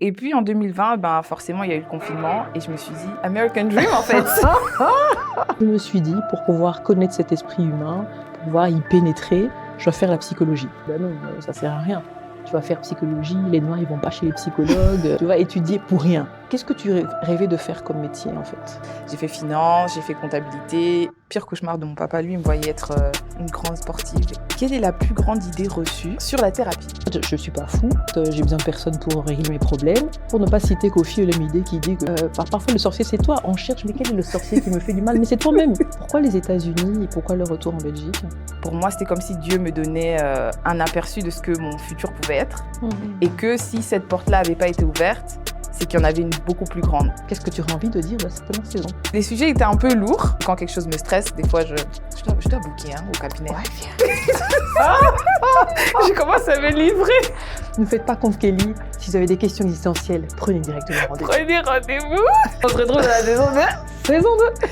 Et puis en 2020, forcément, il y a eu le confinement et je me suis dit, American Dream en fait. Je me suis dit, pour pouvoir connaître cet esprit humain, pour pouvoir y pénétrer, je dois faire la psychologie. Ben non, ça sert à rien. Tu vas faire psychologie, les Noirs ils vont pas chez les psychologues, tu vas étudier pour rien. Qu'est-ce que tu rêvais de faire comme métier en fait? J'ai fait finance, j'ai fait comptabilité. Pire cauchemar de mon papa, lui, il me voyait être une grande sportive. Quelle est la plus grande idée reçue sur la thérapie? Je suis pas fou, j'ai besoin de personne pour régler mes problèmes. Pour ne pas citer Kofi Olomide qui dit que parfois le sorcier c'est toi, on cherche mais quel est le sorcier qui me fait du mal? Mais c'est toi-même. Pourquoi les États-Unis et pourquoi le retour en Belgique? Pour moi, c'était comme si Dieu me donnait un aperçu de ce que mon futur pouvait être. Et que si cette porte-là n'avait pas été ouverte, c'est qu'il y en avait une beaucoup plus grande. Qu'est-ce que tu aurais envie de dire de cette première saison? Les sujets étaient un peu lourds. Quand quelque chose me stresse, des fois, je dois booker au cabinet. Ouais, Je commence à me livrer. Ne faites pas contre Kelly. Si vous avez des questions existentielles, prenez directement rendez-vous. Prenez rendez-vous. On se retrouve dans la saison 2. Saison 2.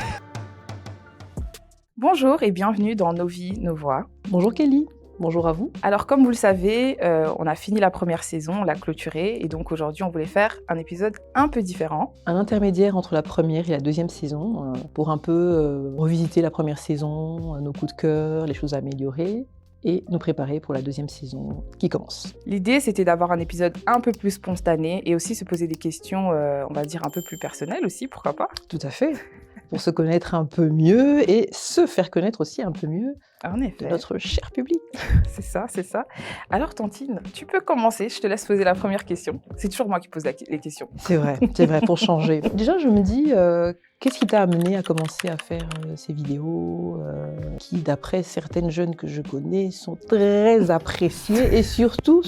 Bonjour et bienvenue dans Nos vies, nos voix. Bonjour Kelly. Bonjour à vous. Alors comme vous le savez, on a fini la première saison, on l'a clôturée et donc aujourd'hui on voulait faire un épisode un peu différent. Un intermédiaire entre la première et la deuxième saison pour un peu revisiter la première saison, nos coups de cœur, les choses à améliorer et nous préparer pour la deuxième saison qui commence. L'idée c'était d'avoir un épisode un peu plus spontané et aussi se poser des questions, on va dire un peu plus personnelles aussi, pourquoi pas? Tout à fait. Pour se connaître un peu mieux et se faire connaître aussi un peu mieux en effet. De notre cher public. C'est ça, c'est ça. Alors Tantine, tu peux commencer, je te laisse poser la première question. C'est toujours moi qui pose les questions. C'est vrai, pour changer. Déjà, je me dis, qu'est-ce qui t'a amené à commencer à faire ces vidéos qui, d'après certaines jeunes que je connais, sont très appréciées et surtout,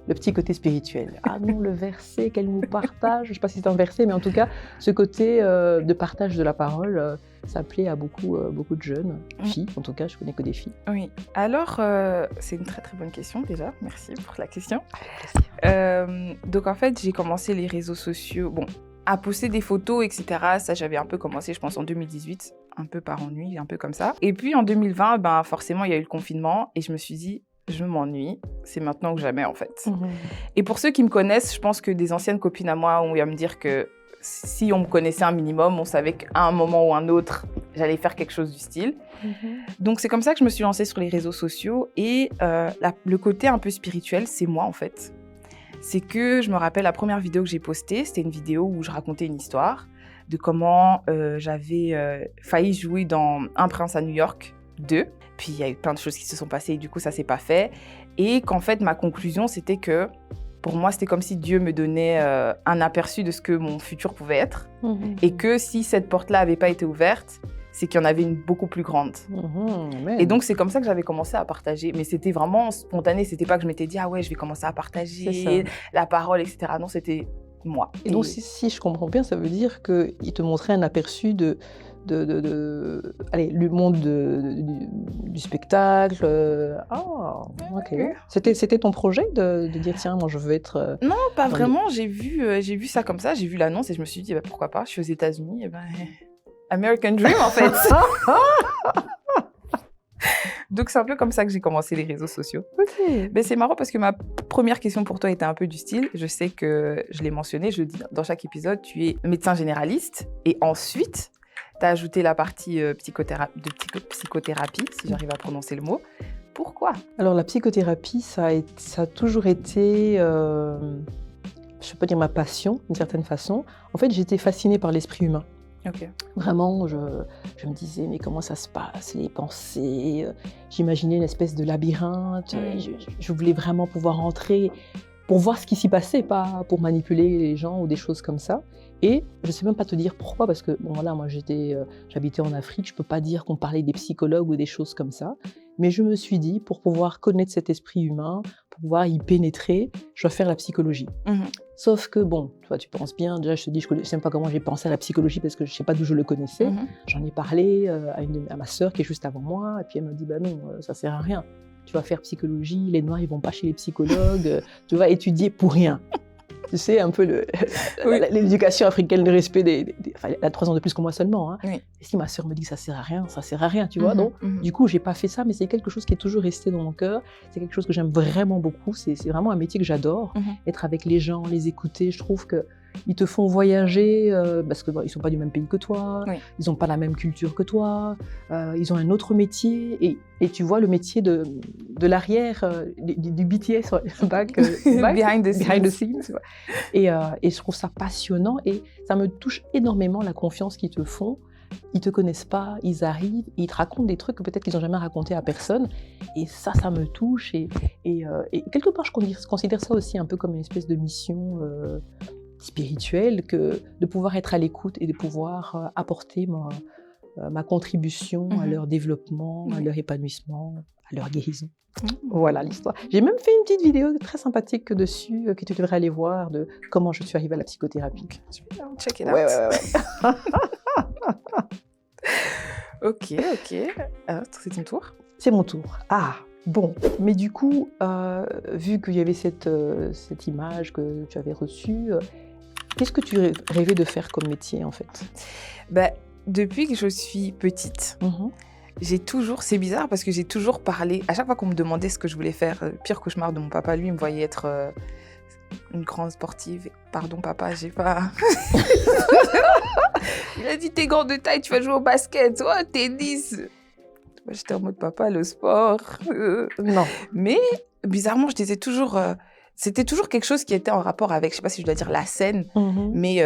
le petit côté spirituel. Ah non, le verset qu'elle nous partage, je ne sais pas si c'est un verset, mais en tout cas, ce côté de partage de la parole, ça plaît à beaucoup de jeunes filles. En tout cas, je connais que des filles. Oui. Alors, c'est une très très bonne question déjà. Merci pour la question. Avec plaisir. Donc en fait, j'ai commencé les réseaux sociaux, à poster des photos, etc. Ça, j'avais un peu commencé, je pense, en 2018, un peu par ennui, un peu comme ça. Et puis en 2020, forcément, il y a eu le confinement et je me suis dit, je m'ennuie, c'est maintenant ou jamais en fait. Et pour ceux qui me connaissent, je pense que des anciennes copines à moi ont eu à me dire que si on me connaissait un minimum, on savait qu'à un moment ou un autre, j'allais faire quelque chose du style. Donc c'est comme ça que je me suis lancée sur les réseaux sociaux et le côté un peu spirituel, c'est moi en fait. C'est que je me rappelle la première vidéo que j'ai postée, c'était une vidéo où je racontais une histoire de comment j'avais failli jouer dans Un prince à New York 2. Puis il y a eu plein de choses qui se sont passées et du coup ça s'est pas fait. Et qu'en fait ma conclusion c'était que pour moi c'était comme si Dieu me donnait un aperçu de ce que mon futur pouvait être. Et que si cette porte-là avait pas été ouverte, c'est qu'il y en avait une beaucoup plus grande. Et donc c'est comme ça que j'avais commencé à partager. Mais c'était vraiment spontané, c'était pas que je m'étais dit ah ouais je vais commencer à partager la parole, etc. Non, c'était moi. Et donc si je comprends bien, ça veut dire qu'il te montrait un aperçu allez, le monde du spectacle. Ok. C'était ton projet de dire tiens, moi je veux être. Non, pas vraiment. J'ai vu ça comme ça. J'ai vu l'annonce et je me suis dit pourquoi pas. Je suis aux États-Unis, American Dream en fait. Donc c'est un peu comme ça que j'ai commencé les réseaux sociaux. Mais c'est marrant parce que ma première question pour toi était un peu du style. Je sais que je l'ai mentionné, je le dis dans chaque épisode, tu es médecin généraliste et ensuite tu as ajouté la partie psychothérapie, si j'arrive à prononcer le mot. Pourquoi? Alors la psychothérapie, ça a toujours été, je ne peux pas dire ma passion d'une certaine façon. En fait, j'étais fascinée par l'esprit humain. Okay. Vraiment, je me disais, mais comment ça se passe, les pensées, j'imaginais une espèce de labyrinthe, je voulais vraiment pouvoir entrer pour voir ce qui s'y passait, pas pour manipuler les gens ou des choses comme ça. Et je ne sais même pas te dire pourquoi, parce que bon, voilà, moi j'habitais en Afrique, je ne peux pas dire qu'on parlait des psychologues ou des choses comme ça, mais je me suis dit, pour pouvoir connaître cet esprit humain, pour pouvoir y pénétrer, je dois faire la psychologie. Sauf que bon, toi tu penses bien, déjà je te dis, je ne sais même pas comment j'ai pensé à la psychologie parce que je ne sais pas d'où je le connaissais. J'en ai parlé à ma sœur qui est juste avant moi, et puis elle m'a dit, bah non, ça ne sert à rien. Tu vas faire psychologie, les Noirs ils vont pas chez les psychologues, tu vas étudier pour rien. Tu sais, un peu Oui. l'éducation africaine, le respect enfin, elle a 3 ans de plus que moi seulement. Hein. Oui. Et si ma sœur me dit que ça sert à rien, tu vois. Donc, Mhm. du coup, j'ai pas fait ça, mais c'est quelque chose qui est toujours resté dans mon cœur. C'est quelque chose que j'aime vraiment beaucoup. C'est vraiment un métier que j'adore. Mhm. Être avec les gens, les écouter. Je trouve que ils te font voyager parce que ils sont pas du même pays que toi. Oui. Ils ont pas la même culture que toi. Ils ont un autre métier et tu vois le métier de l'arrière du BTS back, Behind the scenes. scenes, tu vois. Et je trouve ça passionnant et ça me touche énormément la confiance qu'ils te font. Ils te connaissent pas, ils arrivent, ils te racontent des trucs que peut-être qu'ils n'ont jamais raconté à personne. Et ça me touche. Et quelque part, je considère ça aussi un peu comme une espèce de mission spirituelle, que de pouvoir être à l'écoute et de pouvoir apporter ma contribution à leur développement, à leur épanouissement, à leur guérison. Voilà l'histoire. J'ai même fait une petite vidéo très sympathique dessus que tu devrais aller voir de comment je suis arrivée à la psychothérapie. Check it out. Ouais. Ok. Alors, c'est ton tour. C'est mon tour. Ah, bon. Mais du coup, vu qu'il y avait cette image que tu avais reçue, qu'est-ce que tu rêvais de faire comme métier, en fait? Depuis que je suis petite, j'ai toujours... C'est bizarre parce que j'ai toujours parlé... À chaque fois qu'on me demandait ce que je voulais faire, pire cauchemar de mon papa, lui, il me voyait être une grande sportive. Pardon, papa, j'ai pas... Il a dit, t'es grande de taille, tu vas jouer au basket, tennis. Moi, j'étais en mode, papa, le sport. Non. Mais bizarrement, je disais toujours... C'était toujours quelque chose qui était en rapport avec, je sais pas si je dois dire la scène, mais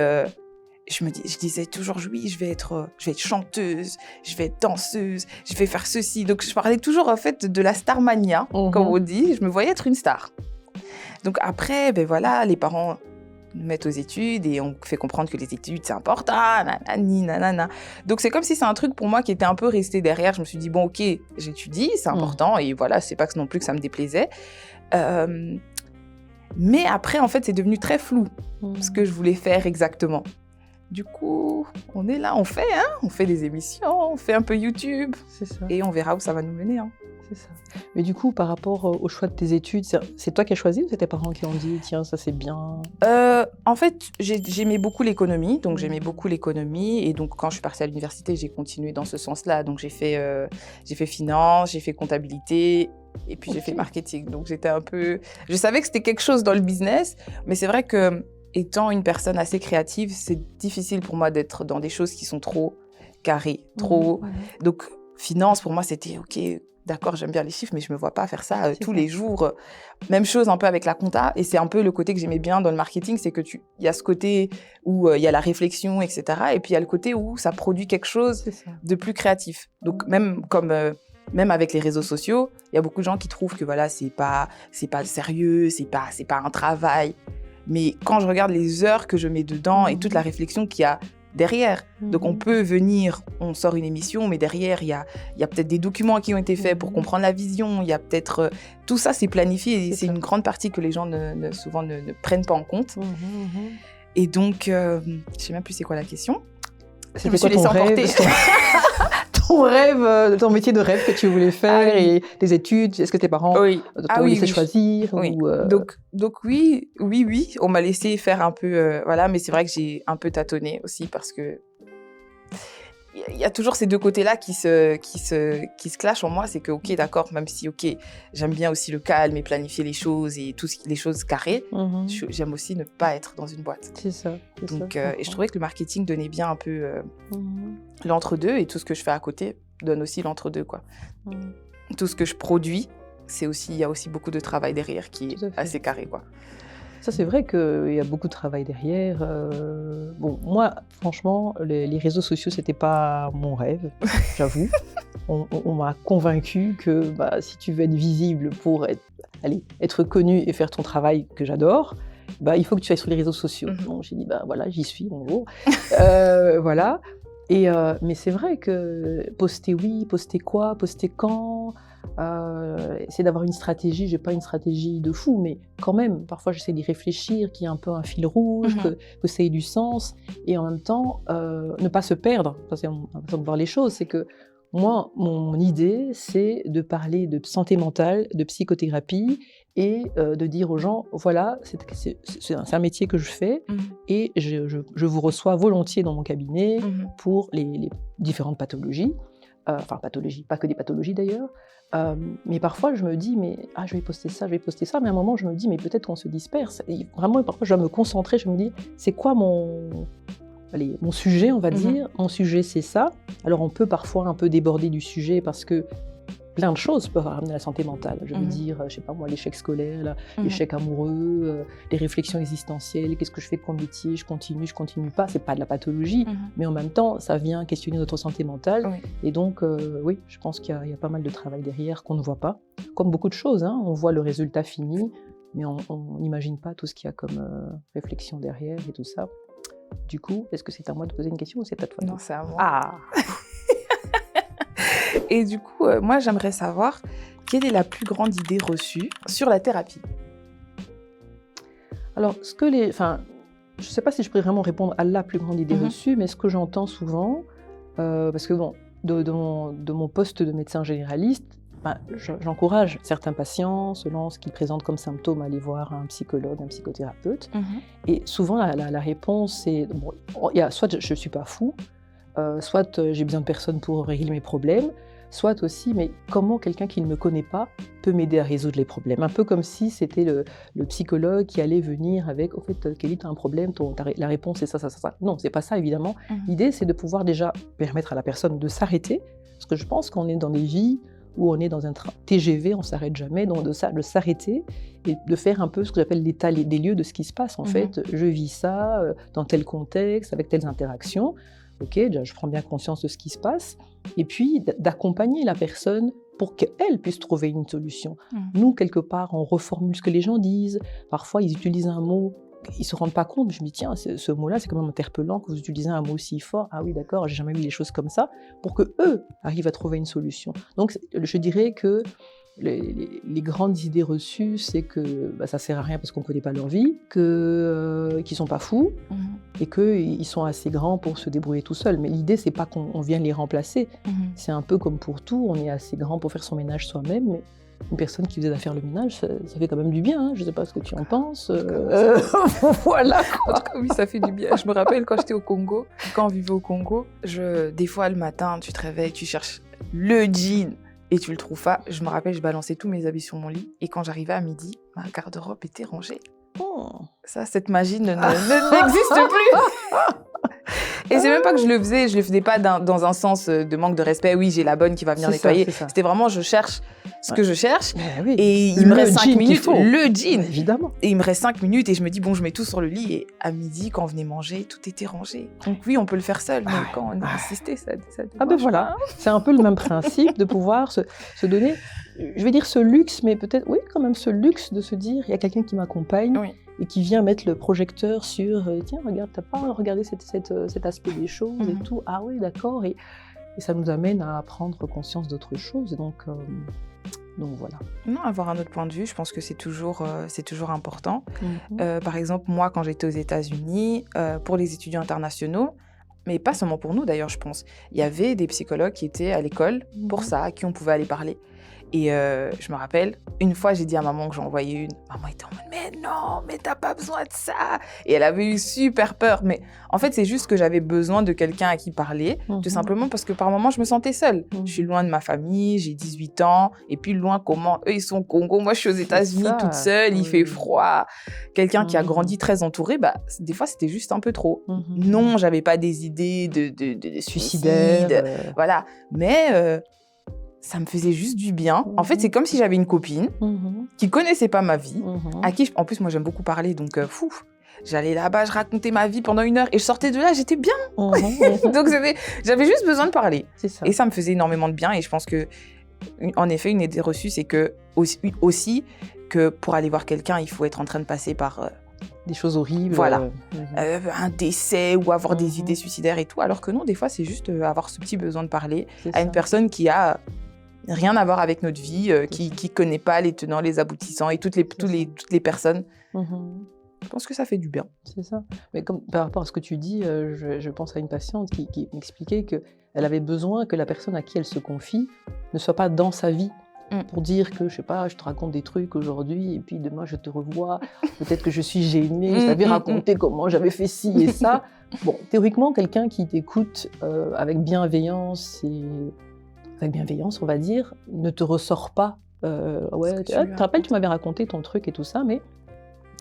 je disais toujours, oui, je vais être chanteuse, je vais être danseuse, je vais faire ceci. Donc, je parlais toujours, en fait, de la starmania, comme on dit. Je me voyais être une star. Donc, après, voilà, les parents nous mettent aux études et on fait comprendre que les études, c'est important, nanana. Donc, c'est comme si c'est un truc pour moi qui était un peu resté derrière. Je me suis dit, bon, ok, j'étudie, c'est important. Et voilà, c'est pas que non plus que ça me déplaisait. Mais après, en fait, c'est devenu très flou, ce que je voulais faire exactement. Du coup, on est là, on fait des émissions, on fait un peu YouTube. C'est ça. Et on verra où ça va nous mener. C'est ça. Mais du coup, par rapport au choix de tes études, c'est toi qui as choisi ou c'est tes parents qui ont dit, tiens, ça c'est bien? En fait, j'aimais beaucoup l'économie. Donc, j'aimais beaucoup l'économie. Et donc, quand je suis partie à l'université, j'ai continué dans ce sens-là. Donc, j'ai fait finance, j'ai fait comptabilité. Et puis, j'ai fait marketing. Donc, j'étais un peu... Je savais que c'était quelque chose dans le business. Mais c'est vrai que, étant une personne assez créative, c'est difficile pour moi d'être dans des choses qui sont trop carrées, trop... Donc, finance, pour moi, c'était OK, d'accord, j'aime bien les chiffres, mais je ne me vois pas faire ça tous les jours. Même chose un peu avec la compta. Et c'est un peu le côté que j'aimais bien dans le marketing, c'est que il y a ce côté où il y a la réflexion, etc. Et puis, il y a le côté où ça produit quelque chose de plus créatif. Donc, même avec les réseaux sociaux, il y a beaucoup de gens qui trouvent que voilà, c'est pas sérieux, c'est pas un travail. Mais quand je regarde les heures que je mets dedans et toute la réflexion qu'il y a derrière, donc on peut venir, on sort une émission, mais derrière, il y a peut-être des documents qui ont été faits pour comprendre la vision, il y a peut-être... tout ça, c'est planifié et c'est une grande partie que les gens souvent ne prennent pas en compte. Et donc, je sais même plus c'est quoi la question. Je me suis laissée emporter. Ton métier de rêve que tu voulais faire et tes études, est-ce que tes parents t'ont laissé choisir Donc oui, on m'a laissé faire un peu, voilà, mais c'est vrai que j'ai un peu tâtonné aussi parce que il y a toujours ces deux côtés-là qui se clashent en moi. C'est que, ok, d'accord, même si, ok, j'aime bien aussi le calme et planifier les choses et les choses carrées, j'aime aussi ne pas être dans une boîte. C'est ça. Donc, et je trouvais que le marketing donnait bien un peu l'entre-deux et tout ce que je fais à côté donne aussi l'entre-deux, quoi. Tout ce que je produis, il y a aussi beaucoup de travail derrière qui est assez carré, quoi. Ça, c'est vrai qu'il y a beaucoup de travail derrière. Bon, moi, franchement, les réseaux sociaux, c'était pas mon rêve, j'avoue. On m'a convaincue que si tu veux être visible pour être connu et faire ton travail que j'adore, il faut que tu ailles sur les réseaux sociaux. Donc, j'ai dit, voilà, j'y suis, bonjour. Voilà. Mais c'est vrai que poster quoi, poster quand, c'est d'avoir une stratégie. J'ai pas une stratégie de fou, mais quand même, parfois j'essaie d'y réfléchir, qu'il y ait un peu un fil rouge, que ça ait du sens, et en même temps, ne pas se perdre. C'est une façon de voir les choses, c'est que moi, mon idée, c'est de parler de santé mentale, de psychothérapie, et de dire aux gens, voilà, c'est un métier que je fais et je vous reçois volontiers dans mon cabinet pour les différentes pathologies. Enfin, pathologies, pas que des pathologies d'ailleurs. Mais parfois, je me dis, je vais poster ça, mais à un moment, je me dis, mais peut-être qu'on se disperse. Et vraiment, parfois, je dois me concentrer, je me dis, c'est quoi mon sujet, on va dire. Mon sujet, c'est ça. Alors, on peut parfois un peu déborder du sujet parce que plein de choses peuvent ramener la santé mentale. Je veux dire, je sais pas moi, l'échec scolaire, l'échec amoureux, les réflexions existentielles, qu'est-ce que je fais comme métier, je continue pas, c'est pas de la pathologie, mais en même temps, ça vient questionner notre santé mentale. Oui. Et donc, oui, je pense qu'il y a pas mal de travail derrière qu'on ne voit pas. Comme beaucoup de choses, hein, on voit le résultat fini, mais on n'imagine pas tout ce qu'il y a comme réflexion derrière et tout ça. Du coup, est-ce que c'est à moi de poser une question ou c'est à toi? Non, c'est à moi. Ah. Et du coup, moi, j'aimerais savoir quelle est la plus grande idée reçue sur la thérapie? Alors, je ne sais pas si je pourrais vraiment répondre à la plus grande idée reçue, mais ce que j'entends souvent, parce que bon, de mon poste de médecin généraliste, j'encourage certains patients, selon ce qu'ils présentent comme symptômes, à aller voir un psychologue, un psychothérapeute. Et souvent, la réponse est, soit je ne suis pas fou, soit j'ai besoin de personne pour régler mes problèmes, soit aussi, mais comment quelqu'un qui ne me connaît pas peut m'aider à résoudre les problèmes. Un peu comme si c'était le psychologue qui allait venir avec, au fait, Kelly, tu as un problème, la réponse est ça. Non, c'est pas ça, évidemment. L'idée, c'est de pouvoir déjà permettre à la personne de s'arrêter, parce que je pense qu'on est dans des vies où on est dans un TGV, on ne s'arrête jamais, donc de s'arrêter et de faire un peu ce que j'appelle l'état des lieux de ce qui se passe. En fait, je vis ça dans tel contexte, avec telles interactions. Ok, déjà, je prends bien conscience de ce qui se passe, et puis d'accompagner la personne pour qu'elle puisse trouver une solution. Nous, quelque part, on reformule ce que les gens disent. Parfois, ils utilisent un mot, ils ne se rendent pas compte. Je me dis, tiens, ce mot-là, c'est quand même interpellant que vous utilisez un mot si fort. Ah oui, d'accord, j'ai jamais vu les choses comme ça, pour qu'eux arrivent à trouver une solution. Donc, je dirais que les grandes idées reçues, c'est que ça ne sert à rien parce qu'on ne connaît pas leur vie, qu'ils ne sont pas fous et qu'ils sont assez grands pour se débrouiller tout seuls. Mais l'idée, ce n'est pas qu'on vienne les remplacer. C'est un peu comme pour tout, on est assez grand pour faire son ménage soi-même, mais une personne qui vous aide à faire le ménage, ça fait quand même du bien. Hein. Je ne sais pas ce que tu en penses. Voilà quoi. En tout cas, oui, ça fait du bien. Je me rappelle quand j'étais au Congo, quand on vivait au Congo, des fois le matin, tu te réveilles, tu cherches le jean et tu le trouves pas. Je me rappelle, je balançais tous mes habits sur mon lit et quand j'arrivais à midi, ma garde-robe était rangée. Ça, cette magie n'existe plus. Et c'est même pas que je le faisais pas dans un sens de manque de respect. Oui, j'ai la bonne qui va venir nettoyer. C'était vraiment, je cherche ce que je cherche. Oui. Et il me reste 5 minutes. Le jean. Évidemment. Et il me reste 5 minutes et je me dis, bon, je mets tout sur le lit. Et à midi, quand on venait manger, tout était rangé. Donc oui, on peut le faire seul. Mais quand on insistait, ça voilà. C'est un peu le même principe de pouvoir se donner, je vais dire ce luxe, mais peut-être, oui, quand même ce luxe de se dire, il y a quelqu'un qui m'accompagne. Oui. Et qui vient mettre le projecteur sur tiens, regarde, t'as pas regardé cet aspect des choses et tout. Ah oui, d'accord. Et ça nous amène à prendre conscience d'autres choses. Donc voilà. Non, avoir un autre point de vue, je pense que c'est toujours important. Par exemple, moi, quand j'étais aux États-Unis, pour les étudiants internationaux, mais pas seulement pour nous d'ailleurs, je pense, il y avait des psychologues qui étaient à l'école pour ça, à qui on pouvait aller parler. Et je me rappelle, une fois, j'ai dit à maman que j'en envoyais une. Maman était en mode, mais non, mais t'as pas besoin de ça. Et elle avait eu super peur. Mais en fait, c'est juste que j'avais besoin de quelqu'un à qui parler, tout simplement parce que par moments, je me sentais seule. Je suis loin de ma famille, j'ai 18 ans. Et puis loin, comment eux, ils sont au Congo. Moi, je suis aux États-Unis toute seule, il fait froid. Quelqu'un qui a grandi très entouré, des fois, c'était juste un peu trop. Non, j'avais pas des idées de suicide. Voilà. Mais... ça me faisait juste du bien. En fait, c'est comme si j'avais une copine qui connaissait pas ma vie, à qui, en plus, moi, j'aime beaucoup parler, donc j'allais là-bas, je racontais ma vie pendant 1 heure et je sortais de là, j'étais bien. Donc, j'avais juste besoin de parler. Et ça me faisait énormément de bien. Et je pense que, en effet, une idée reçue, c'est que aussi que pour aller voir quelqu'un, il faut être en train de passer par... des choses horribles. Voilà. Un décès ou avoir des idées suicidaires et tout. Alors que non, des fois, c'est juste avoir ce petit besoin de parler à une personne qui a... rien à voir avec notre vie, qui connaît pas les tenants, les aboutissants et toutes les personnes. Je pense que ça fait du bien. C'est ça. Mais comme, par rapport à ce que tu dis, je pense à une patiente qui m'expliquait qu'elle avait besoin que la personne à qui elle se confie ne soit pas dans sa vie. pour dire que, je sais pas, je te raconte des trucs aujourd'hui et puis demain je te revois, peut-être que je suis gênée, je t'avais raconté comment j'avais fait ci et ça. Bon, théoriquement, quelqu'un qui t'écoute avec bienveillance, on va dire, ne te ressort pas. Ouais, tu te rappelles, tu m'avais raconté ton truc et tout ça, mais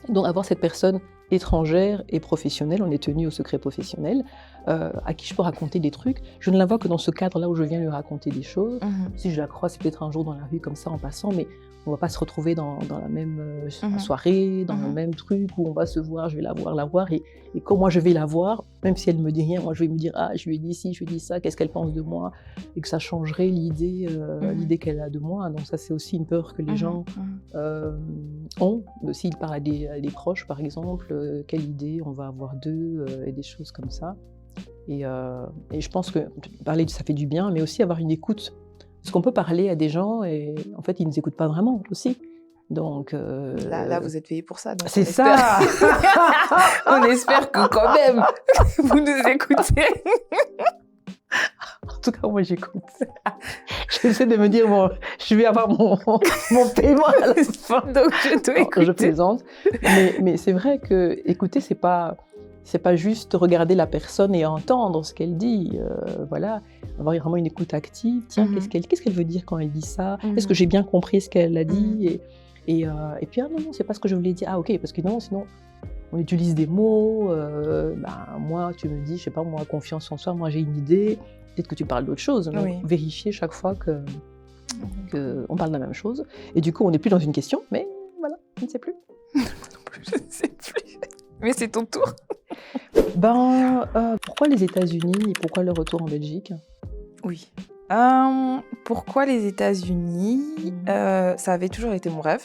donc avoir cette personne étrangère et professionnelle, on est tenu au secret professionnel, à qui je peux raconter des trucs. Je ne la vois que dans ce cadre-là où je viens lui raconter des choses. Si je la croise peut-être un jour dans la rue comme ça en passant, mais on ne va pas se retrouver dans la même soirée, dans le même truc où on va se voir, je vais la voir. Et quand moi je vais la voir, même si elle ne me dit rien, moi je vais me dire, ah, je lui ai dit ci, je lui ai dit ça, qu'est-ce qu'elle pense de moi, et que ça changerait l'idée qu'elle a de moi. Donc ça, c'est aussi une peur que les gens ont. S'ils parlent à des proches, par exemple, quelle idée on va avoir d'eux, et des choses comme ça. Et je pense que parler, ça fait du bien, mais aussi avoir une écoute. Parce qu'on peut parler à des gens et en fait, ils ne nous écoutent pas vraiment aussi. Donc, là, vous êtes payés pour ça. Donc c'est ça. On espère que quand même, vous nous écoutez. En tout cas, moi, j'écoute. J'essaie de me dire, bon, je vais avoir mon paiement à la fin. Donc, je dois écouter. Je plaisante. Mais c'est vrai que écouter, c'est pas juste regarder la personne et entendre ce qu'elle dit. Voilà, avoir vraiment une écoute active. Tiens, qu'est-ce qu'elle veut dire quand elle dit ça? Est-ce que j'ai bien compris ce qu'elle a dit? Et puis, ah non, c'est pas ce que je voulais dire. Ah, ok, parce que non, sinon, on utilise des mots. Moi, tu me dis, je sais pas, moi, confiance en soi, moi, j'ai une idée. Peut-être que tu parles d'autre chose. Donc, vérifier chaque fois qu'on parle de la même chose. Et du coup, on n'est plus dans une question, mais voilà, je ne sais plus. Je ne sais plus. Mais c'est ton tour. Pourquoi les États-Unis et pourquoi le retour en Belgique? Oui. Pourquoi les États-Unis? Ça avait toujours été mon rêve.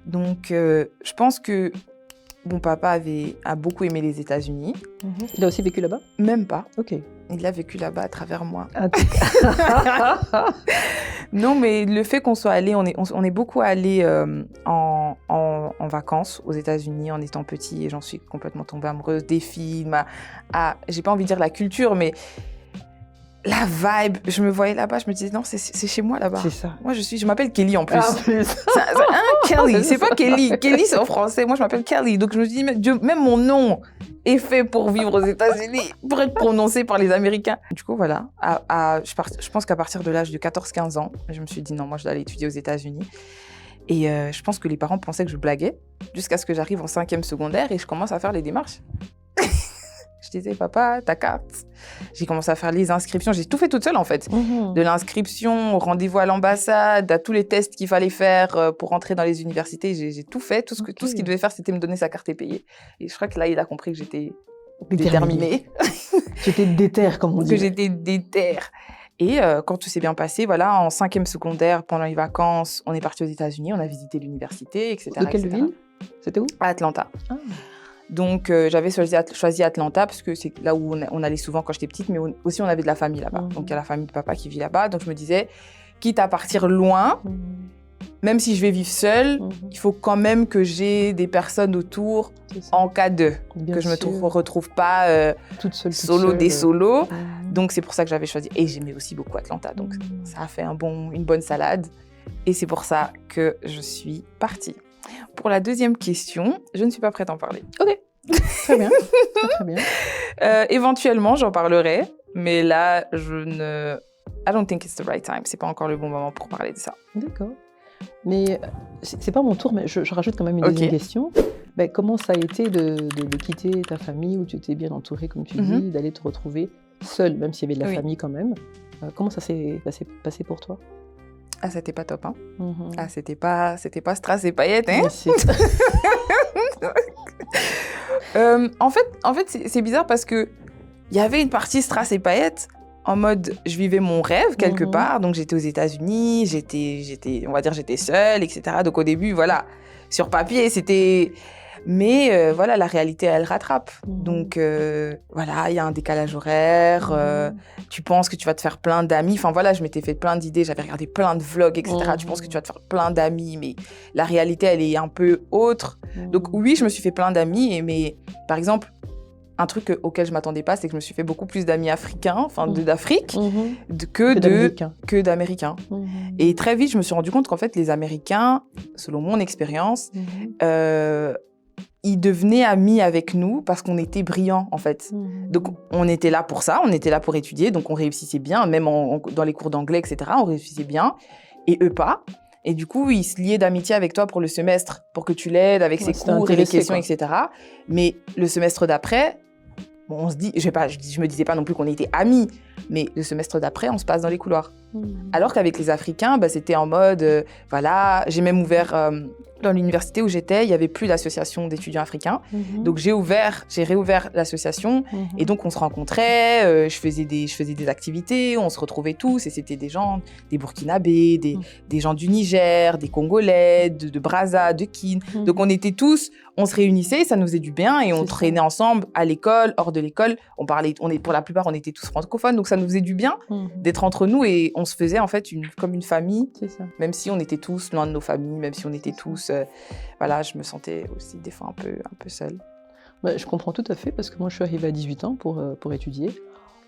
Donc, je pense que mon papa a beaucoup aimé les États-Unis. Il a aussi vécu là-bas? Même pas. Ok. Il a vécu là-bas à travers moi. En tout cas. Non, mais le fait qu'on soit allé, on est beaucoup allé en vacances aux États-Unis en étant petit et j'en suis complètement tombée amoureuse des films. J'ai pas envie de dire la culture, mais la vibe. Je me voyais là-bas, je me disais non, c'est chez moi là-bas. C'est ça. Moi, je m'appelle Kelly en plus. Kelly. C'est pas Kelly. Kelly, c'est en français. Moi, je m'appelle Kelly. Donc, je me dis, même mon nom est fait pour vivre aux États-Unis, pour être prononcé par les Américains. Du coup, voilà. Je pense qu'à partir de l'âge de 14-15 ans, je me suis dit non, moi, je dois aller étudier aux États-Unis. Et je pense que les parents pensaient que je blaguais jusqu'à ce que j'arrive en 5e secondaire et je commence à faire les démarches. Je disais, papa, ta carte. J'ai commencé à faire les inscriptions. J'ai tout fait toute seule, en fait. De l'inscription au rendez-vous à l'ambassade, à tous les tests qu'il fallait faire pour rentrer dans les universités. J'ai tout fait. Tout ce qu'il devait faire, c'était me donner sa carte et payer. Et je crois que là, il a compris que j'étais déterminée. J'étais déterre, comme on dit. Que j'étais déterre. Et quand tout s'est bien passé, voilà, en 5e secondaire, pendant les vacances, on est parti aux États-Unis, on a visité l'université, etc. De quelle ville? C'était où? À Atlanta. Donc, j'avais choisi Atlanta parce que c'est là où on allait souvent quand j'étais petite, mais aussi on avait de la famille là-bas. Donc, il y a la famille de papa qui vit là-bas. Donc, je me disais, quitte à partir loin, même si je vais vivre seule, il faut quand même que j'ai des personnes autour en cas de, que je ne me retrouve pas toute seule, des solos. Donc, c'est pour ça que j'avais choisi. Et j'aimais aussi beaucoup Atlanta. Donc, ça a fait une bonne salade. Et c'est pour ça que je suis partie. Pour la deuxième question, je ne suis pas prête à en parler. Ok, très bien. Très bien. Éventuellement, j'en parlerai, mais là, I don't think it's the right time. C'est pas encore le bon moment pour parler de ça. D'accord. Mais c'est pas mon tour, mais je rajoute quand même une deuxième question. Comment ça a été de quitter ta famille où tu étais bien entourée, comme tu dis, d'aller te retrouver seule, même s'il y avait de la famille quand même. Comment ça s'est passé pour toi? Ah, c'était pas top, hein. Ah, c'était pas strass et paillettes, hein. En fait, c'est bizarre parce que il y avait une partie strass et paillettes en mode je vivais mon rêve quelque part, donc j'étais aux États-Unis, j'étais seule, etc. Donc au début, voilà, sur papier, c'était... Mais voilà, la réalité, elle rattrape. Donc voilà, il y a un décalage horaire, tu penses que tu vas te faire plein d'amis. Enfin voilà, je m'étais fait plein d'idées, j'avais regardé plein de vlogs, etc. Tu penses que tu vas te faire plein d'amis, mais la réalité, elle est un peu autre. Donc oui, je me suis fait plein d'amis, mais par exemple, un truc auquel je m'attendais pas, c'est que je me suis fait beaucoup plus d'amis africains, enfin d'Afrique, que d'Américains. Et très vite, je me suis rendu compte qu'en fait, les Américains, selon mon expérience, ils devenaient amis avec nous parce qu'on était brillants, en fait. Donc, on était là pour ça, on était là pour étudier, donc on réussissait bien, même dans les cours d'anglais, etc., on réussissait bien, et eux pas. Et du coup, ils se liaient d'amitié avec toi pour le semestre, pour que tu l'aides avec ses cours et les questions, etc. Mais le semestre d'après, bon, on se dit, je me disais pas non plus qu'on était amis, mais le semestre d'après, on se passe dans les couloirs. Alors qu'avec les Africains, c'était en mode, voilà, j'ai même ouvert, dans l'université où j'étais, il n'y avait plus d'association d'étudiants africains. Donc, j'ai réouvert l'association et donc, on se rencontrait, je faisais des activités, on se retrouvait tous et c'était des gens, des Burkinabés, des gens du Niger, des Congolais, de Brazza, de Kin. Donc, on se réunissait, ça nous faisait du bien et on traînait ensemble à l'école, hors de l'école. Pour la plupart, on était tous francophones, donc ça nous faisait du bien d'être entre nous et on se faisait en fait comme une famille, même si on était tous loin de nos familles, même si on était tous... voilà, je me sentais aussi des fois un peu seule. Je comprends tout à fait parce que moi, je suis arrivée à 18 ans pour étudier.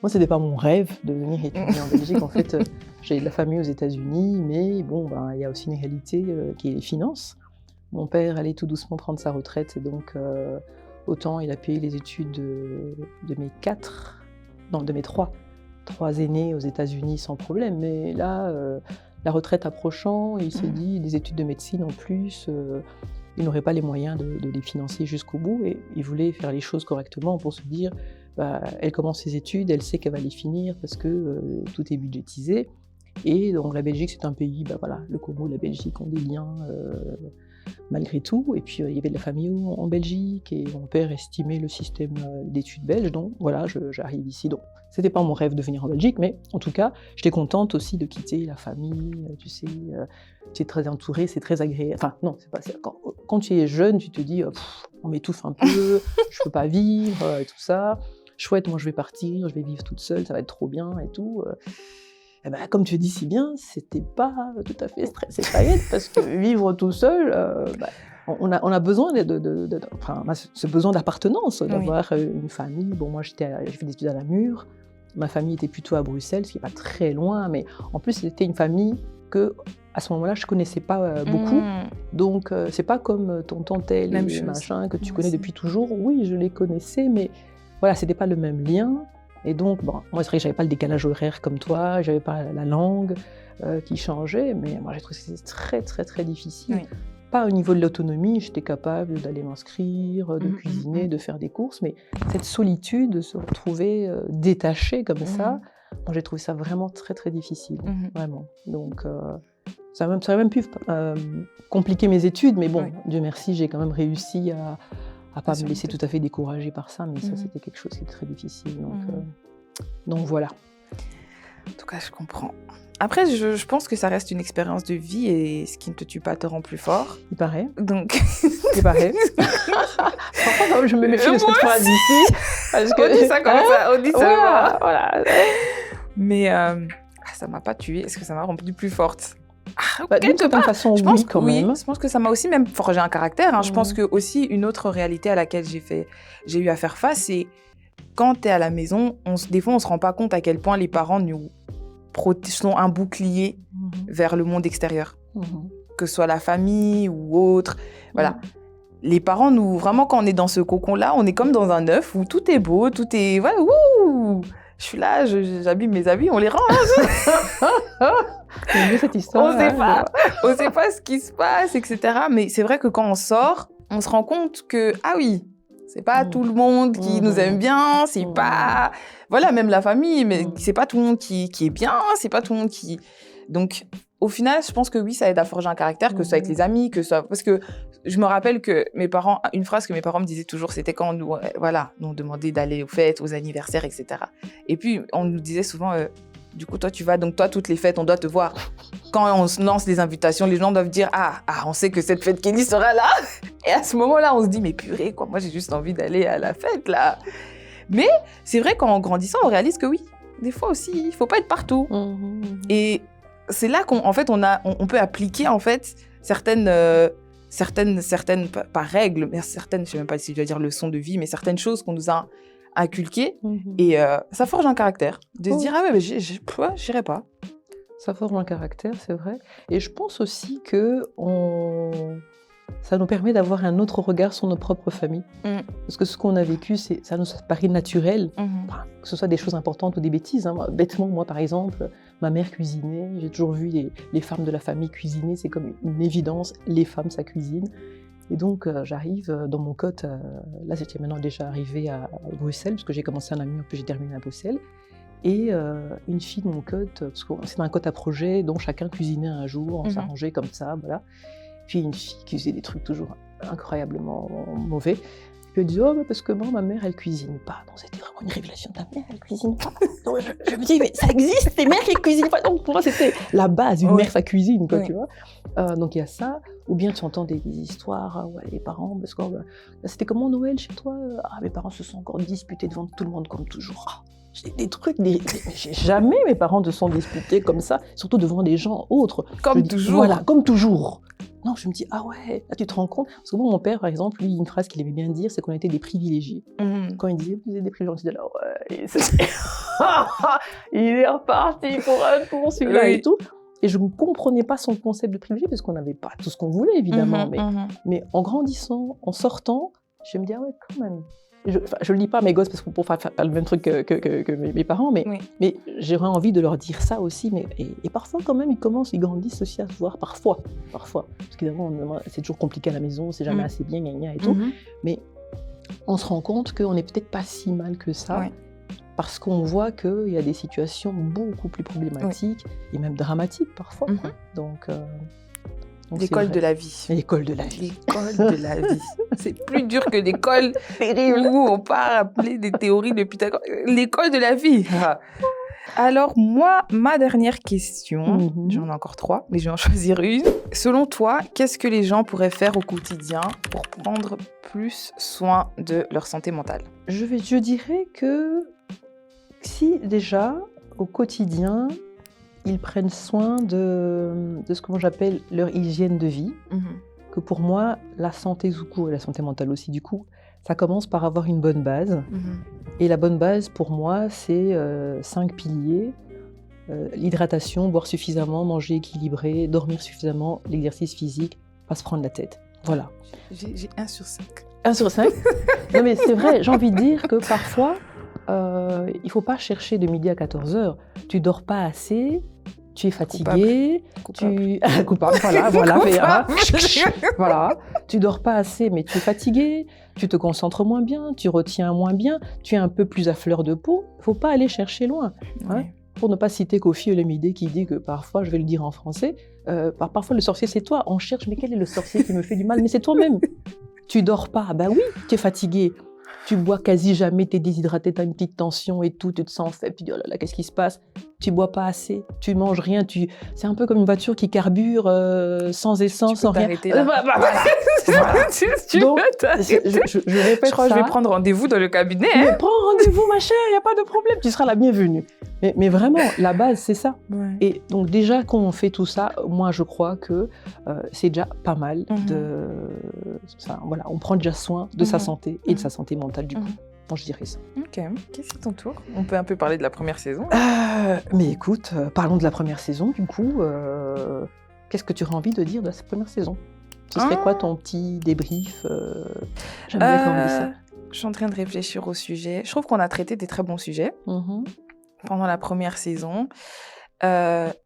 Moi, ce n'était pas mon rêve de venir étudier en Belgique. En fait, j'ai de la famille aux États-Unis, mais bon, il y a aussi une réalité qui est les finances. Mon père allait tout doucement prendre sa retraite, et donc autant il a payé les études de mes trois aînés aux États-Unis sans problème. Mais là, la retraite approchant, il s'est dit des études de médecine en plus, il n'aurait pas les moyens de les financer jusqu'au bout, et il voulait faire les choses correctement pour se dire, elle commence ses études, elle sait qu'elle va les finir parce que tout est budgétisé. Et donc la Belgique, c'est un pays, le Congo et la Belgique ont des liens malgré tout. Et puis il y avait de la famille en Belgique et mon père estimait le système d'études belge. Donc voilà, j'arrive ici. Donc c'était pas mon rêve de venir en Belgique, mais en tout cas, j'étais contente aussi de quitter la famille. Tu sais, tu es très entourée, c'est très agréable. Enfin non, c'est pas ça. Quand tu es jeune, tu te dis, on m'étouffe un peu, je peux pas vivre et tout ça. Chouette, moi je vais partir, je vais vivre toute seule, ça va être trop bien et tout. Comme tu dis si bien, c'était pas tout à fait stressé parce que vivre tout seul, on a besoin ce besoin d'appartenance, d'avoir une famille. Bon, moi j'ai fait des études à Namur, ma famille était plutôt à Bruxelles, ce qui n'est pas très loin, mais en plus c'était une famille que à ce moment-là je connaissais pas beaucoup, donc c'est pas comme tonton tel et machin que tu connais depuis toujours. Oui, je les connaissais, mais voilà, c'était pas le même lien. Et donc, moi, c'est vrai que j'avais pas le décalage horaire comme toi, j'avais pas la langue qui changeait, mais moi, j'ai trouvé que c'était très, très, très difficile. Oui. Pas au niveau de l'autonomie, j'étais capable d'aller m'inscrire, de cuisiner, de faire des courses, mais cette solitude, de se retrouver détachée comme ça, moi, j'ai trouvé ça vraiment très, très difficile, vraiment. Donc, ça aurait même pu compliquer mes études, mais bon, Dieu merci, j'ai quand même réussi à pas me laisser tout à fait décourager par ça, mais ça, c'était quelque chose qui est très difficile. Donc voilà. En tout cas, je comprends. Après, je pense que ça reste une expérience de vie et ce qui ne te tue pas te rend plus fort. Il paraît. Donc... Il paraît. Parfois, je me méfie de cette phrase ici. Parce que... On dit ça comme ça, on dit ça. Voilà. Mais ça m'a pas tuée. Est-ce que ça m'a rendue plus forte? D'une certaine façon, oui, quand même. Je pense que ça m'a aussi même forgé un caractère. Je pense que aussi une autre réalité à laquelle j'ai eu à faire face, c'est quand tu es à la maison, des fois on se rend pas compte à quel point les parents nous sont un bouclier vers le monde extérieur. Que ce soit la famille ou autre. Voilà. Les parents, nous, vraiment, quand on est dans ce cocon-là, on est comme dans un œuf où tout est beau, tout est... Voilà, wouh! Je suis là, j'abîme mes habits, on les range. J'ai vu cette histoire. On sait pas ce qui se passe, etc. Mais c'est vrai que quand on sort, on se rend compte que, ah oui, c'est pas tout le monde qui nous aime bien, c'est pas... Voilà, même la famille, mais c'est pas tout le monde qui est bien, c'est pas tout le monde qui... Donc, au final, je pense que oui, ça aide à forger un caractère, que ce soit avec les amis, que ce soit... Parce que je me rappelle que une phrase que mes parents me disaient toujours, c'était quand nous demandait d'aller aux fêtes, aux anniversaires, etc. Et puis, on nous disait souvent... du coup, toi, tu vas, donc toi, toutes les fêtes, on doit te voir. Quand on se lance des invitations, les gens doivent dire « Ah, on sait que cette fête Kelly sera là !» Et à ce moment-là, on se dit « Mais purée, quoi, moi, j'ai juste envie d'aller à la fête, là !» Mais c'est vrai qu'en grandissant, on réalise que oui, des fois aussi, il ne faut pas être partout. Et c'est là qu'on fait, on peut appliquer, en fait, certaines pas règles, mais certaines, je ne sais même pas si je dois dire leçons de vie, mais certaines choses qu'on nous a inculqué. Et ça forge un caractère. De se dire, ah ouais, j'irai pas. Ça forge un caractère, c'est vrai. Et je pense aussi que ça nous permet d'avoir un autre regard sur nos propres familles. Parce que ce qu'on a vécu, ça nous paraît naturel. Enfin, que ce soit des choses importantes ou des bêtises. Hein. Bêtement, moi, par exemple, ma mère cuisinait. J'ai toujours vu les femmes de la famille cuisiner. C'est comme une évidence. Les femmes, ça cuisine. Et donc, j'arrive dans mon cote. Là, j'étais maintenant déjà arrivée à Bruxelles, parce que j'ai commencé à Namur, puis j'ai terminé à Bruxelles. Et une fille de mon cote, parce que c'était un cote à projet, dont chacun cuisinait un jour, on s'arrangeait comme ça, voilà. Puis une fille qui faisait des trucs toujours incroyablement mauvais. Puis elle dit, oh, parce que moi, ma mère, elle cuisine pas. Donc c'était vraiment une révélation. Ta mère, elle cuisine pas. Donc je me dis, mais ça existe, les mères qui cuisinent pas. Donc pour moi, c'était la base, une mère, ça cuisine, quoi, tu vois. Donc il y a ça. Ou bien tu entends des histoires, les parents, parce que c'était comment Noël chez toi? Ah, mes parents se sont encore disputés devant tout le monde, comme toujours. J'ai des trucs, jamais mes parents se sont disputés comme ça, surtout devant des gens autres. Comme toujours. Voilà, comme toujours. Non, je me dis, ah ouais, là tu te rends compte. Parce que bon, mon père, par exemple, lui, une phrase qu'il aimait bien dire, c'est qu'on était des privilégiés. Quand il disait, vous êtes des privilégiés, on disait là, ouais, il est reparti pour un tour, celui-là et tout. Et je ne comprenais pas son concept de privilégié, parce qu'on n'avait pas tout ce qu'on voulait, évidemment. Mais en grandissant, en sortant, je me dis, ah ouais, quand même. Je ne le dis pas à mes gosses parce que pour faire le même truc que mes parents, mais j'aurais envie de leur dire ça aussi. Et parfois, quand même, ils grandissent aussi à se voir, parfois. Parce qu'évidemment, c'est toujours compliqué à la maison, c'est jamais assez bien, gna et tout. Mais on se rend compte qu'on n'est peut-être pas si mal que ça, parce qu'on voit qu'il y a des situations beaucoup plus problématiques et même dramatiques parfois. Donc l'école de la vie. L'école de la vie. L'école de la vie. C'est plus dur que l'école où on part appeler des théories de Pythagore. L'école de la vie. Alors moi, ma dernière question, j'en ai encore 3, mais je vais en choisir une. Selon toi, qu'est-ce que les gens pourraient faire au quotidien pour prendre plus soin de leur santé mentale? Je dirais que si déjà, au quotidien, ils prennent soin de ce que moi j'appelle leur hygiène de vie, que pour moi, la santé tout court et la santé mentale aussi, du coup, ça commence par avoir une bonne base. Et la bonne base, pour moi, c'est 5 piliers. L'hydratation, boire suffisamment, manger équilibré, dormir suffisamment, l'exercice physique, pas se prendre la tête. Voilà. J'ai 1 sur 5. 1 sur 5 Non mais c'est vrai, j'ai envie de dire que parfois, il ne faut pas chercher de midi à 14h. Tu ne dors pas assez, tu es fatigué, coupable, voilà. Tu ne dors pas assez, mais tu es fatigué, tu te concentres moins bien, tu retiens moins bien, tu es un peu plus à fleur de peau. Il ne faut pas aller chercher loin. Hein, pour ne pas citer Kofi Olomide qui dit que parfois, je vais le dire en français, parfois le sorcier c'est toi. On cherche, mais quel est le sorcier qui me fait du mal? Mais c'est toi-même. Tu dors pas, ben oui, tu es fatigué. Tu bois quasi jamais, tu es déshydraté, tu as une petite tension et tout, tu te sens faible, tu dis oh là là, qu'est-ce qui se passe? Tu bois pas assez, tu manges rien, c'est un peu comme une voiture qui carbure sans essence, sans rien. Là. Voilà. Donc, je répète je crois que je vais prendre rendez-vous dans le cabinet. Mais prends rendez-vous, ma chère, il n'y a pas de problème, tu seras la bienvenue. Mais vraiment, la base, c'est ça. Et donc déjà, quand on fait tout ça, moi, je crois que c'est déjà pas mal. Voilà, on prend déjà soin de sa santé et de sa santé mentale, du coup. Bon, je dirais ça. Ok, qu'est-ce que c'est ton tour? On peut un peu parler de la première saison. Mais écoute, parlons de la première saison, du coup. Qu'est-ce que tu aurais envie de dire de cette première saison? Ce serait quoi ton petit débrief? J'aimerais qu'on dise ça. Je suis en train de réfléchir au sujet. Je trouve qu'on a traité des très bons sujets pendant la première saison.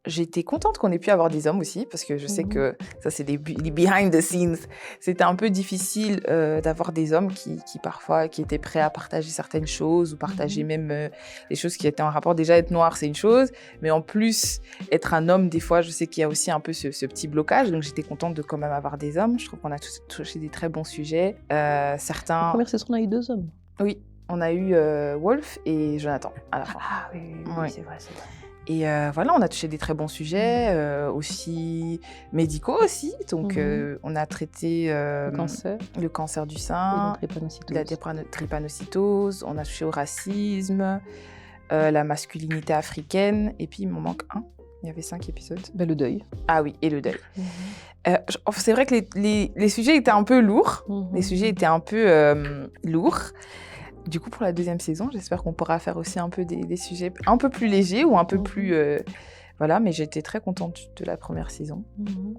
J'étais contente qu'on ait pu avoir des hommes aussi, parce que je sais que ça, c'est les behind the scenes. C'était un peu difficile d'avoir des hommes qui parfois, qui étaient prêts à partager certaines choses ou partager même des choses qui étaient en rapport. Déjà, être noir, c'est une chose, mais en plus, être un homme, des fois, je sais qu'il y a aussi un peu ce petit blocage. Donc, j'étais contente de quand même avoir des hommes. Je trouve qu'on a touché des très bons sujets. Certains... La première saison, on a eu 2 hommes. Oui, on a eu Wolf et Jonathan à la fin. Ah oui, c'est vrai. Et voilà, on a touché des très bons sujets, aussi médicaux aussi. Donc, on a traité le cancer du sein, la drépanocytose, on a touché au racisme, la masculinité africaine, et puis il m'en manque un. Il y avait 5 épisodes. Le deuil. Ah oui, et le deuil. C'est vrai que les sujets étaient un peu lourds. Les sujets étaient un peu lourds. Du coup, pour la deuxième saison, j'espère qu'on pourra faire aussi un peu des sujets un peu plus légers ou un peu plus... Voilà, mais j'étais très contente de la première saison.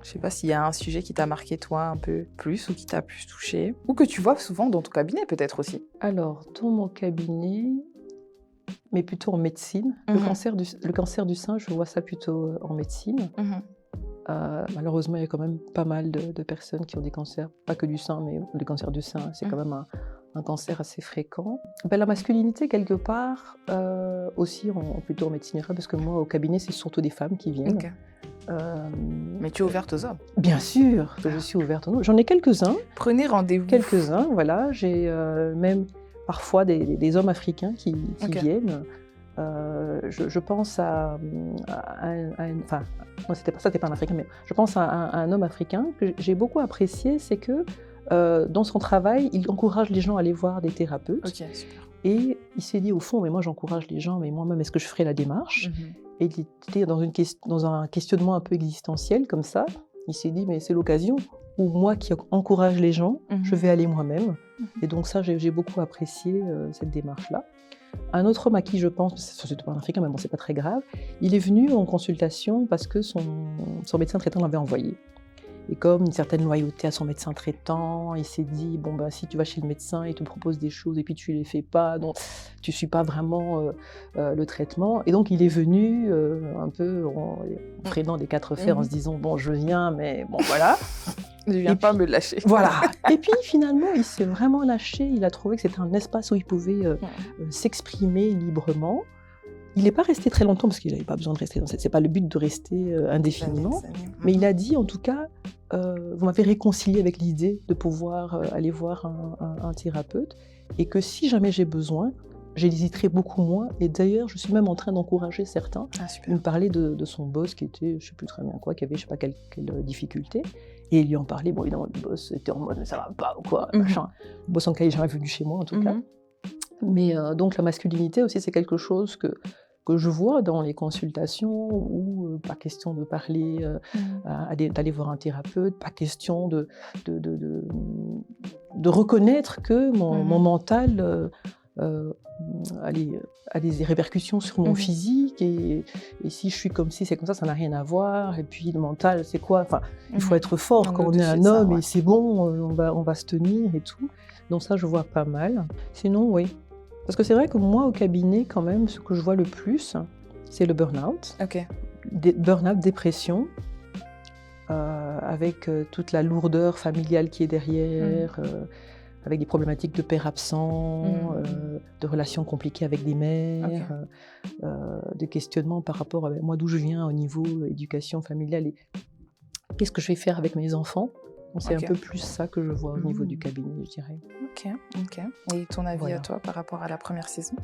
Je sais pas s'il y a un sujet qui t'a marqué, toi, un peu plus, ou qui t'a plus touché, ou que tu vois souvent dans ton cabinet, peut-être aussi. Alors, dans mon cabinet, mais plutôt en médecine, le cancer du sein, je vois ça plutôt en médecine. Malheureusement, il y a quand même pas mal de personnes qui ont des cancers, pas que du sein, mais le cancer du sein, c'est quand même un cancer assez fréquent. Ben, la masculinité, quelque part, aussi plutôt en médecine générale, parce que moi, au cabinet, c'est surtout des femmes qui viennent. Okay. Mais tu es ouverte aux hommes? Bien sûr que je suis ouverte aux hommes. J'en ai quelques-uns. Prenez rendez-vous. Quelques-uns, voilà. J'ai même parfois des hommes africains qui viennent. Je pense enfin, non, c'était pas un Africain, mais je pense à un homme africain que j'ai beaucoup apprécié, c'est que dans son travail, il encourage les gens à aller voir des thérapeutes. Ok, super. Et il s'est dit, au fond, mais moi j'encourage les gens, mais moi-même, est-ce que je ferai la démarche? Et il était dans un questionnement un peu existentiel, comme ça. Il s'est dit, mais c'est l'occasion où moi qui encourage les gens, je vais aller moi-même. Et donc ça, j'ai beaucoup apprécié cette démarche-là. Un autre homme à qui je pense, c'est pas un Africain, mais bon, c'est pas très grave, il est venu en consultation parce que son médecin traitant l'avait envoyé. Et comme une certaine loyauté à son médecin traitant, il s'est dit, bon, bah, si tu vas chez le médecin, il te propose des choses et puis tu les fais pas, donc tu suis pas vraiment le traitement. Et donc il est venu un peu en freinant des quatre fers en se disant, bon, je viens, mais bon, voilà. Je viens pas me lâcher. Voilà. Et puis finalement, il s'est vraiment lâché. Il a trouvé que c'était un espace où il pouvait s'exprimer librement. Il n'est pas resté très longtemps parce qu'il n'avait pas besoin de rester. C'est pas le but de rester indéfiniment. Mais il a dit, en tout cas, vous m'avez réconcilié avec l'idée de pouvoir aller voir un thérapeute et que si jamais j'ai besoin, j'hésiterai beaucoup moins. Et d'ailleurs, je suis même en train d'encourager certains. Il me parlait de son boss qui était, je ne sais plus très bien quoi, qui avait je ne sais pas quelle difficulté. Et il lui en parlait. Bon, évidemment, le boss était en mode, mais ça va pas ou quoi, machin. Le boss en cas, il n'est jamais venu chez moi, en tout cas. Mais donc, la masculinité aussi, c'est quelque chose que je vois dans les consultations où pas question de parler, d'aller voir un thérapeute, pas question de reconnaître que mon mental a des répercussions sur mon physique et si je suis comme ci, c'est comme ça n'a rien à voir. Et puis le mental, c'est quoi? Enfin, il faut être fort quand on est un homme et c'est bon, on va se tenir et tout. Donc ça, je vois pas mal. Sinon, oui. Parce que c'est vrai que moi, au cabinet, quand même, ce que je vois le plus, c'est le burn-out. Burn-out, dépression, avec toute la lourdeur familiale qui est derrière, avec des problématiques de père absent, de relations compliquées avec des mères, de questionnements par rapport à moi d'où je viens au niveau éducation familiale et qu'est-ce que je vais faire avec mes enfants. C'est un peu plus ça que je vois au niveau du cabinet, je dirais. Ok. Et ton avis à toi par rapport à la première saison?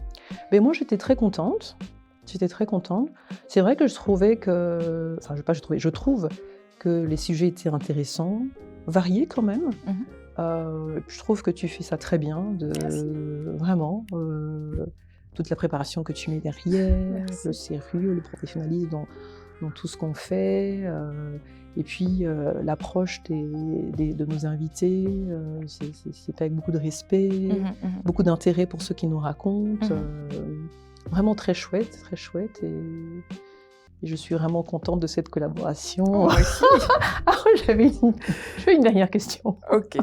Ben moi, j'étais très contente. C'est vrai que je trouvais que... Enfin, je trouve que les sujets étaient intéressants, variés quand même. Je trouve que tu fais ça très bien, vraiment. Toute la préparation que tu mets derrière, le sérieux, le professionnalisme dans tout ce qu'on fait. Et puis l'approche de nos invités, c'est avec beaucoup de respect, beaucoup d'intérêt pour ceux qui nous racontent. Vraiment très chouette. Et je suis vraiment contente de cette collaboration. Moi aussi. J'avais une dernière question. Ok.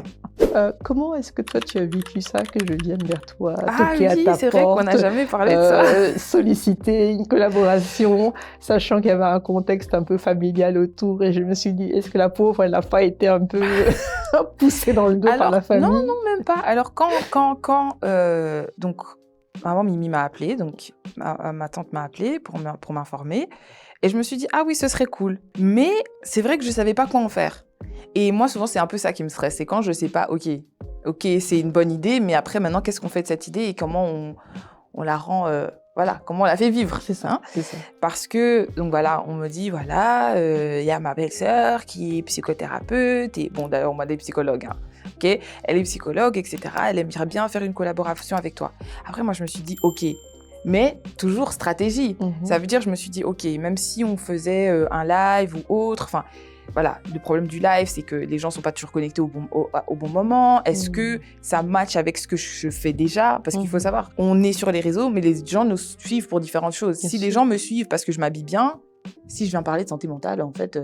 Comment est-ce que toi tu as vécu ça, que je vienne vers toi, toquer à ta porte, c'est vrai qu'on n'a jamais parlé de ça. Solliciter une collaboration, sachant qu'il y avait un contexte un peu familial autour, et je me suis dit, est-ce que la pauvre, elle n'a pas été un peu poussée dans le dos par la famille? Non, même pas. Alors donc maman Mimi m'a appelée, donc ma tante m'a appelée pour m'informer. Et je me suis dit, ah oui, ce serait cool. Mais c'est vrai que je ne savais pas quoi en faire. Et moi, souvent, c'est un peu ça qui me stresse. C'est quand je ne sais pas, ok, c'est une bonne idée, mais après, maintenant, qu'est-ce qu'on fait de cette idée et comment on la rend, comment on la fait vivre. C'est ça, c'est ça. Parce que, donc voilà, on me dit, y a ma belle-sœur qui est psychothérapeute, et bon, d'ailleurs, on m'a des psychologues, elle est psychologue, etc. Elle aimerait bien faire une collaboration avec toi. Après, moi, je me suis dit, ok, mais toujours stratégie. Ça veut dire, je me suis dit, ok, même si on faisait un live ou autre, voilà, le problème du live, c'est que les gens sont pas toujours connectés au bon moment. Est-ce que ça match avec ce que je fais déjà? Parce qu'il faut savoir, on est sur les réseaux, mais les gens nous suivent pour différentes choses. Si les gens me suivent parce que je m'habille bien, si je viens parler de santé mentale, en fait,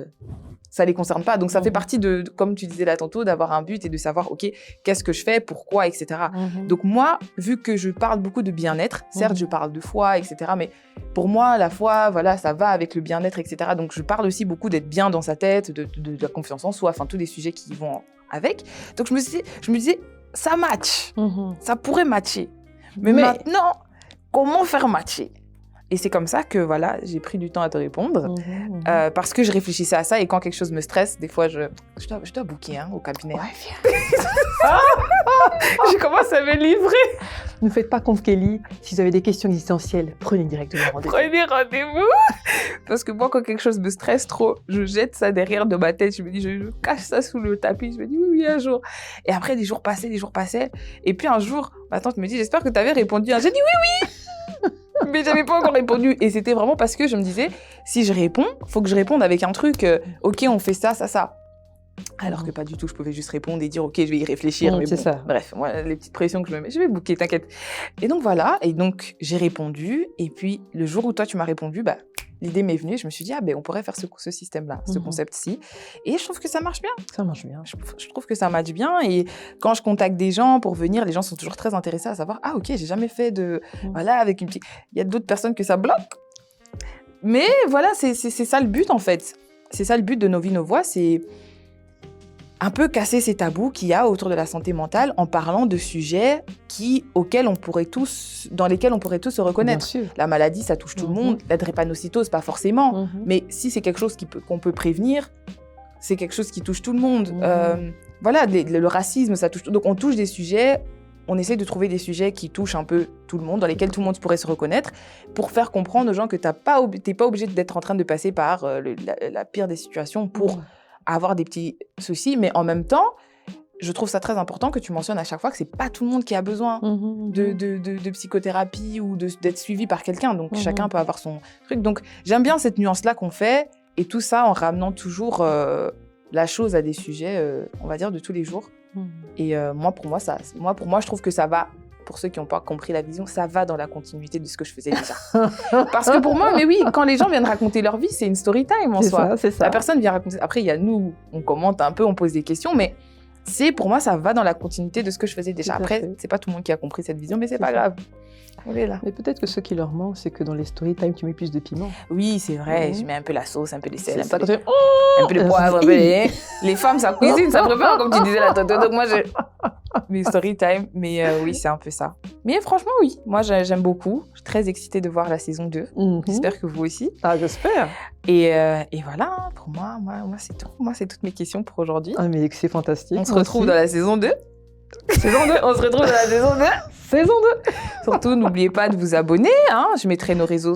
ça les concerne pas. Donc, ça fait partie de, comme tu disais là tantôt, d'avoir un but et de savoir, OK, qu'est-ce que je fais, pourquoi, etc. Donc, moi, vu que je parle beaucoup de bien-être, certes, je parle de foi, etc., mais pour moi, la foi, voilà, ça va avec le bien-être, etc. Donc, je parle aussi beaucoup d'être bien dans sa tête, de la confiance en soi, enfin, tous les sujets qui vont avec. Donc, je me disais, ça match. Ça pourrait matcher. Mais maintenant, comment faire matcher? Et c'est comme ça que, voilà, j'ai pris du temps à te répondre, parce que je réfléchissais à ça, et quand quelque chose me stresse, des fois, je dois booker au cabinet. Ouais, Je commence à me livrer. Ne faites pas comme Kelly. Si vous avez des questions existentielles, prenez directement rendez-vous. Prenez rendez-vous. Parce que moi, quand quelque chose me stresse trop, je jette ça derrière de ma tête. Je me dis, je cache ça sous le tapis. Je me dis, oui, un jour. Et après, des jours passaient. Et puis un jour, ma tante me dit, j'espère que tu avais répondu. J'ai dit, oui. Mais j'avais pas encore répondu. Et c'était vraiment parce que je me disais, si je réponds, faut que je réponde avec un truc, OK, on fait ça. Alors que pas du tout, je pouvais juste répondre et dire, OK, je vais y réfléchir. Mais c'est bon, ça. Bref, moi, les petites pressions que je me mets, je vais booker, t'inquiète. Et donc voilà, et donc j'ai répondu. Et puis le jour où toi, tu m'as répondu, l'idée m'est venue. Je me suis dit, on pourrait faire ce système-là, ce concept-ci. Et je trouve que ça marche bien. Ça marche bien. Je trouve que ça match bien. Et quand je contacte des gens pour venir, les gens sont toujours très intéressés à savoir, OK, j'ai jamais fait de... Voilà, avec une petite... Il y a d'autres personnes que ça bloque. Mais voilà, c'est ça le but, en fait. C'est ça le but de Nos Vies, Nos Voix, c'est un peu casser ces tabous qu'il y a autour de la santé mentale en parlant de sujets dans lesquels on pourrait tous se reconnaître. Bien sûr. La maladie, ça touche tout le monde. La drépanocytose, pas forcément. Mais si c'est quelque chose qu'on peut prévenir, c'est quelque chose qui touche tout le monde. Voilà, le racisme, ça touche tout. Donc, on touche des sujets, on essaie de trouver des sujets qui touchent un peu tout le monde, dans lesquels tout le monde pourrait se reconnaître, pour faire comprendre aux gens que t'es pas obligé d'être en train de passer par la pire des situations pour avoir des petits soucis. Mais en même temps, je trouve ça très important que tu mentionnes à chaque fois que c'est pas tout le monde qui a besoin de psychothérapie ou d'être suivi par quelqu'un. Donc, chacun peut avoir son truc. Donc, j'aime bien cette nuance-là qu'on fait, et tout ça en ramenant toujours la chose à des sujets, on va dire, de tous les jours. Et pour moi, je trouve que ça va, pour ceux qui n'ont pas compris la vision, ça va dans la continuité de ce que je faisais déjà. Parce que pour moi, mais oui, quand les gens viennent raconter leur vie, c'est une story time en soi. C'est ça. La personne vient raconter. Après, il y a nous, on commente un peu, on pose des questions, mais pour moi, ça va dans la continuité de ce que je faisais déjà. Après, c'est pas tout le monde qui a compris cette vision, mais c'est pas grave. On est là. Mais peut-être que ce qui leur manque, c'est que dans les story time, tu mets plus de piment. Oui, c'est vrai. Je mets un peu la sauce, un peu les sel, un peu un peu de poivre. Les femmes, ça cuisine, ça prépare, comme tu disais là tantôt. Donc moi, mes story time. Mais oui, c'est un peu ça. Mais franchement, oui. Moi, j'aime beaucoup. Je suis très excitée de voir la saison 2. J'espère que vous aussi. Ah, j'espère. Et voilà, pour moi, c'est tout. Moi, c'est toutes mes questions pour aujourd'hui. Ah, mais c'est fantastique. On se retrouve dans la saison 2. On se retrouve dans la saison 2. Saison 2. Surtout, n'oubliez pas de vous abonner. Je mettrai nos réseaux.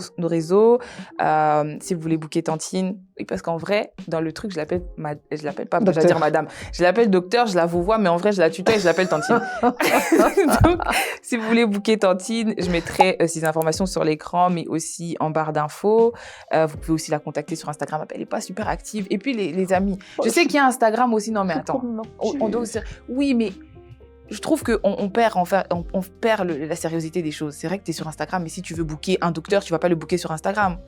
Si vous voulez booker Tantine. Oui, parce qu'en vrai, dans le truc, je l'appelle pas, je vais dire madame. Je l'appelle docteur, je la vous vois, mais en vrai, je la tutoie et je l'appelle Tantine. Donc, si vous voulez booker Tantine, je mettrai ces informations sur l'écran, mais aussi en barre d'infos. Vous pouvez aussi la contacter sur Instagram. Elle n'est pas super active. Et puis, les amis. Je sais qu'il y a Instagram aussi. Non, mais attends. On doit aussi... Oui, mais... Je trouve qu'on perd, la sérieuxité des choses. C'est vrai que tu es sur Instagram, mais si tu veux booker un docteur, tu ne vas pas le booker sur Instagram.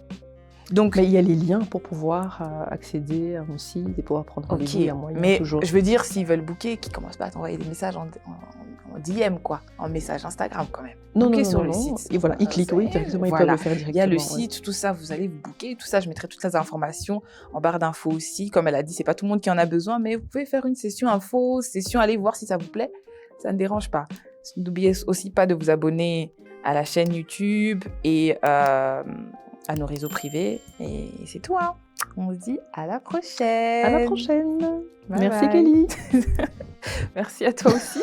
Donc, mais il y a les liens pour pouvoir accéder à un site et pouvoir prendre rendez-vous. Il y a moyen, mais toujours. Je veux dire, s'ils veulent booker, qu'ils ne commencent pas à t'envoyer des messages en DM, quoi, en message Instagram quand même. Non, sur le site. site. Et voilà, ils cliquent, oui, directement, ils peuvent le faire directement. Il y a le site, tout ça, vous allez vous booker, tout ça, je mettrai toutes les informations en barre d'infos aussi. Comme elle a dit, c'est pas tout le monde qui en a besoin, mais vous pouvez faire une session info, allez voir si ça vous plaît. Ça ne dérange pas. N'oubliez aussi pas de vous abonner à la chaîne YouTube et à nos réseaux privés. Et c'est tout. On se dit à la prochaine. À la prochaine. Bye Merci bye. Kelly. Merci à toi aussi.